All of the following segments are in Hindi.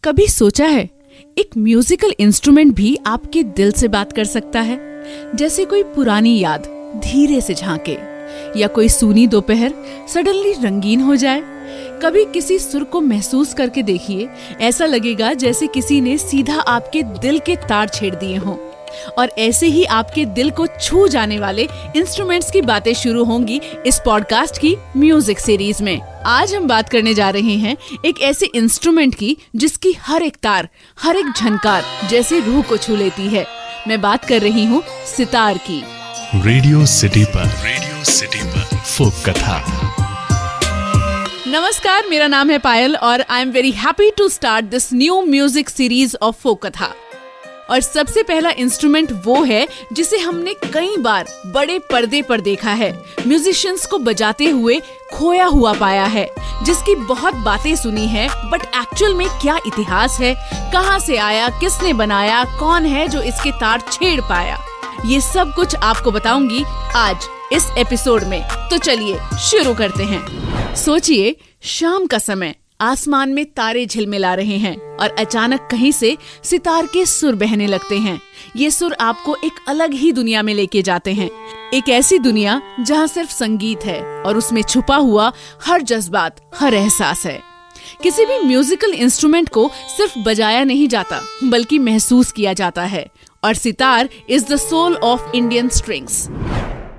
कभी सोचा है एक म्यूजिकल इंस्ट्रूमेंट भी आपके दिल से बात कर सकता है? जैसे कोई पुरानी याद धीरे से झांके या कोई सूनी दोपहर सडनली रंगीन हो जाए। कभी किसी सुर को महसूस करके देखिए, ऐसा लगेगा जैसे किसी ने सीधा आपके दिल के तार छेड़ दिए हों। और ऐसे ही आपके दिल को छू जाने वाले इंस्ट्रूमेंट्स की बातें शुरू होंगी इस पॉडकास्ट की म्यूजिक सीरीज में। आज हम बात करने जा रहे हैं एक ऐसे इंस्ट्रूमेंट की जिसकी हर एक तार, हर एक झनकार जैसे रूह को छू लेती है। मैं बात कर रही हूँ सितार की। रेडियो सिटी पर फोक कथा। नमस्कार, मेरा नाम है पायल और I am very happy to start this new music series of folk कथा। और सबसे पहला इंस्ट्रूमेंट वो है जिसे हमने कई बार बड़े पर्दे पर देखा है, म्यूजिशियंस को बजाते हुए खोया हुआ पाया है, जिसकी बहुत बातें सुनी है, बट एक्चुअल में क्या इतिहास है, कहां से आया, किसने बनाया, कौन है जो इसके तार छेड़ पाया, ये सब कुछ आपको बताऊंगी आज इस एपिसोड में। तो चलिए शुरू करते हैं। सोचिए, शाम का समय, आसमान में तारे झिलमिला रहे हैं और अचानक कहीं से सितार के सुर बहने लगते हैं। ये सुर आपको एक अलग ही दुनिया में लेके जाते हैं, एक ऐसी दुनिया जहाँ सिर्फ संगीत है और उसमें छुपा हुआ हर जज्बात, हर एहसास है। किसी भी म्यूजिकल इंस्ट्रूमेंट को सिर्फ बजाया नहीं जाता बल्कि महसूस किया जाता है, और sitar is the soul of Indian strings.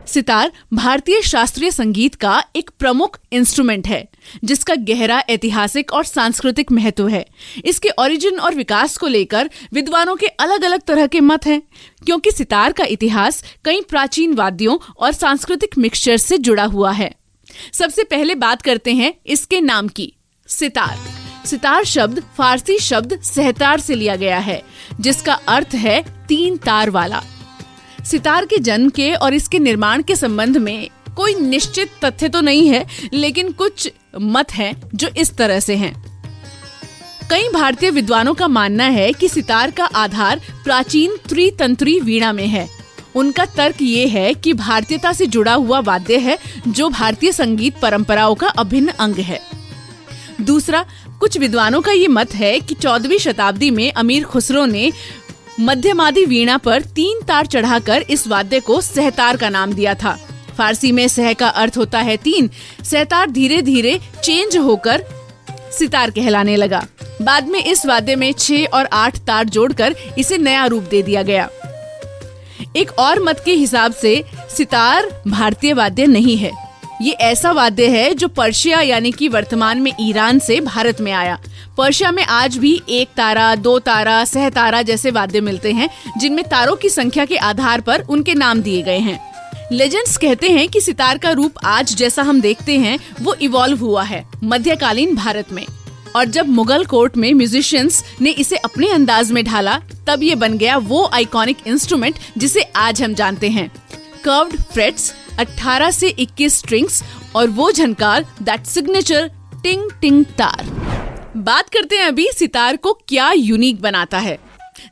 Sitar भारतीय शास्त्रीय संगीत का एक प्रमुख इंस्ट्रूमेंट है जिसका गहरा ऐतिहासिक और सांस्कृतिक महत्व है। इसके ओरिजिन और विकास को लेकर विद्वानों के अलग अलग तरह के मत हैं, क्योंकि सितार का इतिहास कई प्राचीन वाद्यों और सांस्कृतिक मिक्सचर से जुड़ा हुआ है। सबसे पहले बात करते हैं इसके नाम की। सितार। सितार शब्द फारसी शब्द सहतार से लिया गया है, जिसका अर्थ है 3 तार वाला। सितार के जन्म के और इसके निर्माण के संबंध में कोई निश्चित तथ्य तो नहीं है, लेकिन कुछ मत हैं जो इस तरह से हैं। कई भारतीय विद्वानों का मानना है कि सितार का आधार प्राचीन त्रितंत्री वीणा में है। उनका तर्क ये है कि भारतीयता से जुड़ा हुआ वाद्य है जो भारतीय संगीत परंपराओं का अभिन्न अंग है। दूसरा, कुछ विद्वानों का ये मत है कि 14वीं शताब्दी में अमीर खुसरो ने मध्यमादी वीणा पर 3 तार चढ़ाकर इस वाद्य को सहतार का नाम दिया था। फारसी में सह का अर्थ होता है 3। सहतार धीरे धीरे चेंज होकर सितार कहलाने लगा। बाद में इस वाद्य में 6 और 8 तार जोड़कर इसे नया रूप दे दिया गया। एक और मत के हिसाब से सितार भारतीय वाद्य नहीं है। ये ऐसा वाद्य है जो पर्शिया यानी कि वर्तमान में ईरान से भारत में आया। पर्शिया में आज भी 1 तारा, 2 तारा, सहतारा जैसे वाद्य मिलते हैं, जिनमें तारों की संख्या के आधार पर उनके नाम दिए गए हैं। लेजेंड्स कहते हैं कि सितार का रूप आज जैसा हम देखते हैं वो इवॉल्व हुआ है मध्यकालीन भारत में, और जब मुगल कोर्ट में म्यूजिशियंस ने इसे अपने अंदाज में ढाला तब ये बन गया वो आइकॉनिक इंस्ट्रूमेंट जिसे आज हम जानते हैं। कर्व्ड फ्रेट्स, 18 से 21 स्ट्रिंग्स और वो झनकार, दैट सिग्नेचर टिंग टिंग तार। बात करते हैं अभी सितार को क्या यूनिक बनाता है।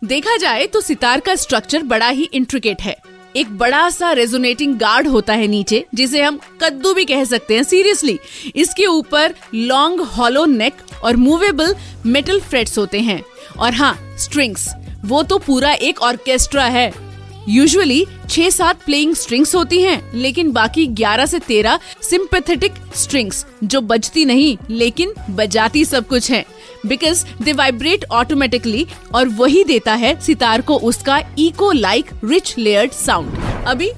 देखा जाए तो सितार का स्ट्रक्चर बड़ा ही इंट्रिकेट है। एक बड़ा सा रेजोनेटिंग गार्ड होता है नीचे, जिसे हम कद्दू भी कह सकते हैं, सीरियसली। इसके ऊपर लॉन्ग हॉलो नेक और मूवेबल मेटल फ्रेट्स होते हैं। और हाँ, स्ट्रिंग्स, वो तो पूरा एक ऑर्केस्ट्रा है। यूजुअली 6-7 प्लेइंग स्ट्रिंग्स होती हैं, लेकिन बाकी 11 से 13 सिंपैथेटिक स्ट्रिंग्स जो बजती नहीं लेकिन बजाती सब कुछ हैं, बिकॉज दे वाइब्रेट ऑटोमेटिकली, और वही देता है सितार को उसका echo like rich layered sound. अभी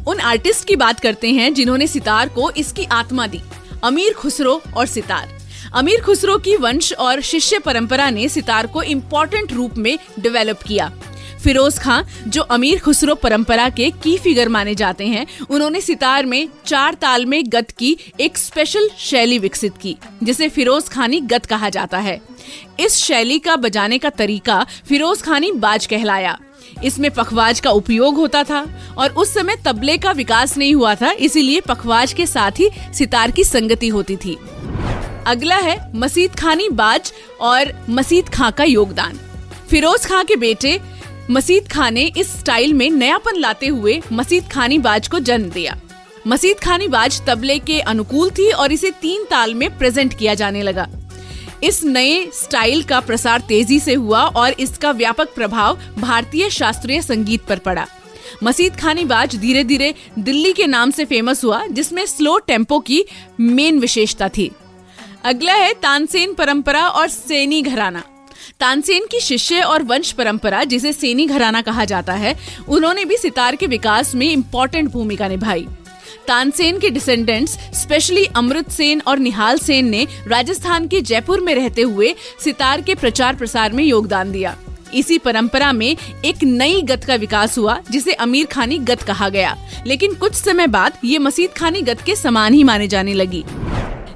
उन आर्टिस्ट की बात करते हैं जिन्होंने सितार को इसकी आत्मा दी। अमीर खुसरो और सितार। अमीर खुसरो की वंश और शिष्य परंपरा ने सितार को इम्पोर्टेंट रूप में डेवलप किया। फिरोज खान, जो अमीर खुसरो परंपरा के की फिगर माने जाते हैं, उन्होंने सितार में 4 ताल में गत की एक स्पेशल शैली विकसित की, जिसे फिरोज खानी गत कहा जाता है। इस शैली का बजाने का तरीका फिरोज खानी बाज कहलाया। इसमें पखवाज का उपयोग होता था और उस समय तबले का विकास नहीं हुआ था, इसीलिए पखवाज के साथ ही सितार की संगति होती थी। अगला है मसीद खानी बाज और मसीद खां का योगदान। फिरोज खां के बेटे मसीद खां ने इस स्टाइल में नयापन लाते हुए मसीद खानी बाज को जन्म दिया। मसीद खानी बाज तबले के अनुकूल थी और इसे 3 ताल में प्रेजेंट किया जाने लगा। इस नए स्टाइल का प्रसार तेजी से हुआ और इसका व्यापक प्रभाव भारतीय शास्त्रीय संगीत पर पड़ा। मसीद खानी बाज धीरे धीरे दिल्ली के नाम से फेमस हुआ, जिसमें स्लो टेम्पो की मेन विशेषता थी। अगला है तानसेन परंपरा और सेनी घराना। तानसेन की शिष्य और वंश परंपरा, जिसे सेनी घराना कहा जाता है, उन्होंने भी सितार के विकास में इम्पोर्टेंट भूमिका निभाई। तानसेन के डिसेंडेंट्स स्पेशली अमृत सेन और निहाल सेन ने राजस्थान के जयपुर में रहते हुए सितार के प्रचार प्रसार में योगदान दिया। इसी परंपरा में एक नई गत का विकास हुआ, जिसे अमीर खानी गत कहा गया, लेकिन कुछ समय बाद ये मसीद खानी गत के समान ही माने जाने लगी।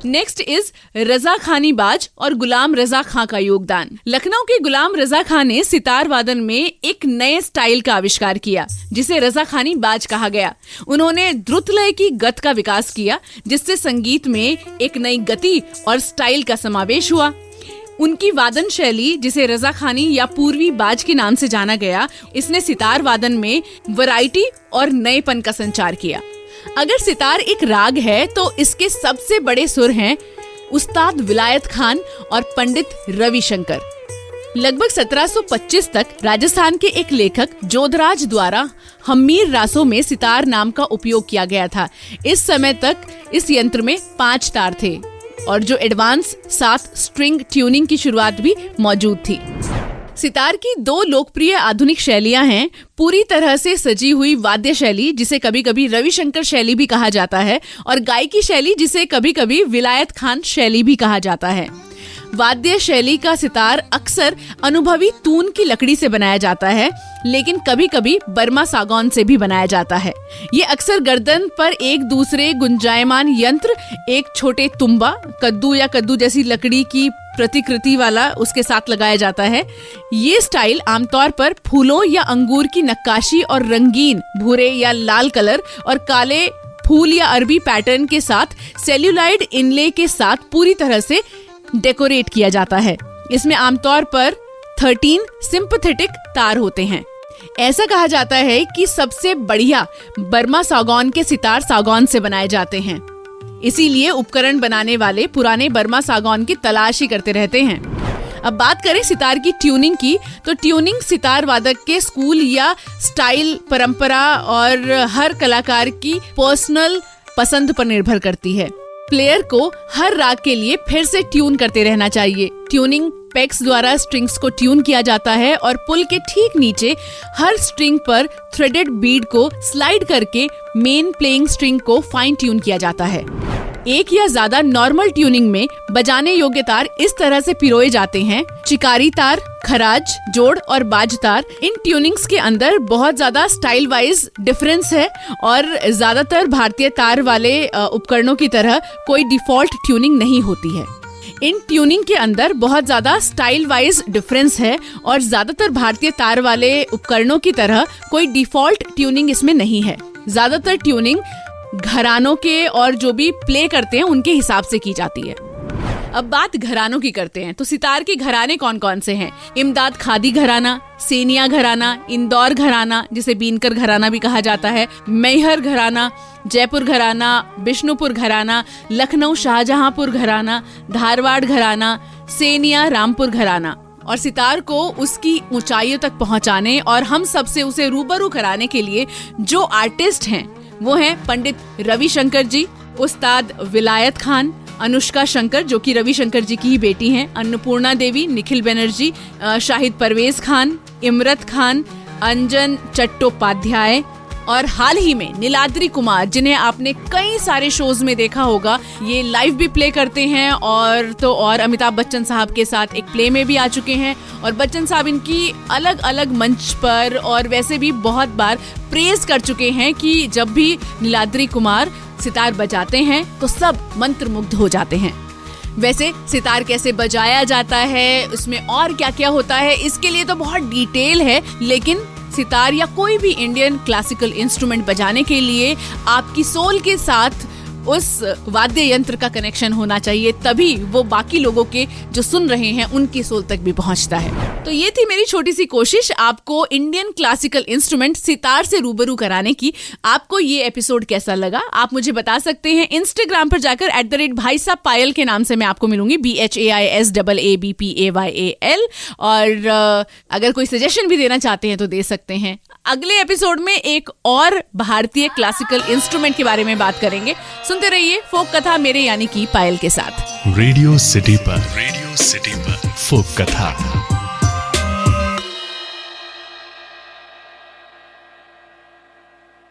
नेक्स्ट इज रजा खानी बाज और गुलाम रजा खां का योगदान। लखनऊ के गुलाम रजा खां ने सितार वादन में एक नए स्टाइल का आविष्कार किया, जिसे रजा खानी बाज कहा गया। उन्होंने द्रुत लय की गत का विकास किया, जिससे संगीत में एक नई गति और स्टाइल का समावेश हुआ। उनकी वादन शैली, जिसे रजा खानी या पूर्वी बाज के नाम से जाना गया, इसने सितार वादन में वैरायटी और नएपन का संचार किया। अगर सितार एक राग है तो इसके सबसे बड़े सुर हैं उस्ताद विलायत खान और पंडित रविशंकर। लगभग 1725 तक राजस्थान के एक लेखक जोधराज द्वारा हम्मीर रासों में सितार नाम का उपयोग किया गया था। इस समय तक इस यंत्र में 5 तार थे और जो एडवांस 7 स्ट्रिंग ट्यूनिंग की शुरुआत भी मौजूद थी। सितार की 2 लोकप्रिय आधुनिक शैलियां हैं, पूरी तरह से सजी हुई वाद्य शैली, जिसे कभी कभी रविशंकर शैली भी कहा जाता है, और गायकी शैली, जिसे कभी कभी विलायत खान शैली भी कहा जाता है। वाद्य शैली का सितार अक्सर अनुभवी तून की लकड़ी से बनाया जाता है, लेकिन कभी कभी बर्मा सागौन से भी बनाया जाता है। ये अक्सर गर्दन पर एक दूसरे गुंजायमान यंत्र, एक छोटे तुम्बा, कद्दू या कद्दू जैसी लकड़ी की प्रतिकृति वाला उसके साथ लगाया जाता है। ये स्टाइल आमतौर पर फूलों या अंगूर की नक्काशी और रंगीन भूरे या लाल कलर और काले फूल या अरबी पैटर्न के साथ सेल्यूलाइड इनले के साथ पूरी तरह से डेकोरेट किया जाता है। इसमें आमतौर पर 13 सिंपथेटिक तार होते हैं। ऐसा कहा जाता है कि सबसे बढ़िया बर्मा सागौन के सितार सागौन से बनाए जाते हैं, इसीलिए उपकरण बनाने वाले पुराने बर्मा सागौन की तलाश ही करते रहते हैं। अब बात करें सितार की ट्यूनिंग की, तो ट्यूनिंग सितार वादक के स्कूल या स्टाइल, परंपरा और हर कलाकार की पर्सनल पसंद पर निर्भर करती है। प्लेयर को हर राग के लिए फिर से ट्यून करते रहना चाहिए। ट्यूनिंग पेक्स द्वारा स्ट्रिंग्स को ट्यून किया जाता है और पुल के ठीक नीचे हर स्ट्रिंग पर थ्रेडेड बीड को स्लाइड करके मेन प्लेइंग स्ट्रिंग को फाइन ट्यून किया जाता है। एक या ज्यादा नॉर्मल ट्यूनिंग में बजाने योग्य तार इस तरह से पिरोए जाते हैं: चिकारी तार, खराज, जोड़ और बाज तार। इन ट्यूनिंग्स के अंदर बहुत ज्यादा स्टाइल वाइज डिफरेंस है और ज्यादातर भारतीय तार वाले उपकरणों की तरह कोई डिफॉल्ट ट्यूनिंग नहीं होती है। इन ट्यूनिंग के अंदर बहुत ज्यादा स्टाइल वाइज डिफरेंस है और ज्यादातर भारतीय तार वाले उपकरणों की तरह कोई डिफॉल्ट ट्यूनिंग इसमें नहीं है। ज्यादातर ट्यूनिंग घरानों के और जो भी प्ले करते हैं उनके हिसाब से की जाती है। अब बात घरानों की करते हैं, तो सितार के घराने कौन कौन से हैं? इमदाद खादी घराना, सेनिया घराना, इंदौर घराना जिसे बीनकर घराना भी कहा जाता है, मैहर घराना, जयपुर घराना, बिष्णुपुर घराना, लखनऊ शाहजहांपुर घराना, धारवाड़ घराना, सेनिया रामपुर घराना। और सितार को उसकी ऊंचाइयों तक पहुंचाने और हम सबसे उसे रूबरू कराने के लिए जो आर्टिस्ट हैं वो हैं पंडित रविशंकर जी, उस्ताद विलायत खान, अनुष्का शंकर जो कि रविशंकर जी की ही बेटी हैं, अन्नपूर्णा देवी, निखिल बनर्जी, शाहिद परवेज खान, इमरत खान, अंजन चट्टोपाध्याय और हाल ही में नीलाद्री कुमार, जिन्हें आपने कई सारे शोज में देखा होगा। ये लाइव भी प्ले करते हैं और अमिताभ बच्चन साहब के साथ एक प्ले में भी आ चुके हैं और बच्चन साहब इनकी अलग अलग मंच पर और वैसे भी बहुत बार प्रेज कर चुके हैं कि जब भी नीलाद्री कुमार सितार बजाते हैं तो सब मंत्रमुग्ध हो जाते हैं। वैसे सितार कैसे बजाया जाता है, उसमें और क्या क्या होता है, इसके लिए तो बहुत डिटेल है, लेकिन सितार या कोई भी इंडियन क्लासिकल इंस्ट्रूमेंट बजाने के लिए आपकी सोल के साथ उस वाद्य यंत्र का कनेक्शन होना चाहिए, तभी वो बाकी लोगों के जो सुन रहे हैं उनकी सोल तक भी पहुंचता है। तो ये थी मेरी छोटी सी कोशिश आपको इंडियन क्लासिकल इंस्ट्रूमेंट सितार से रूबरू कराने की। आपको ये एपिसोड कैसा लगा आप मुझे बता सकते हैं। इंस्टाग्राम पर जाकर @भाई साहब पायल के नाम से मैं आपको मिलूंगी, BHAISAABPAYAL। और अगर कोई सजेशन भी देना चाहते हैं तो दे सकते हैं। अगले एपिसोड में एक और भारतीय क्लासिकल इंस्ट्रूमेंट के बारे में बात करेंगे। सुनते रहिए फोक कथा मेरे यानी कि पायल के साथ। रेडियो सिटी पर फोक कथा।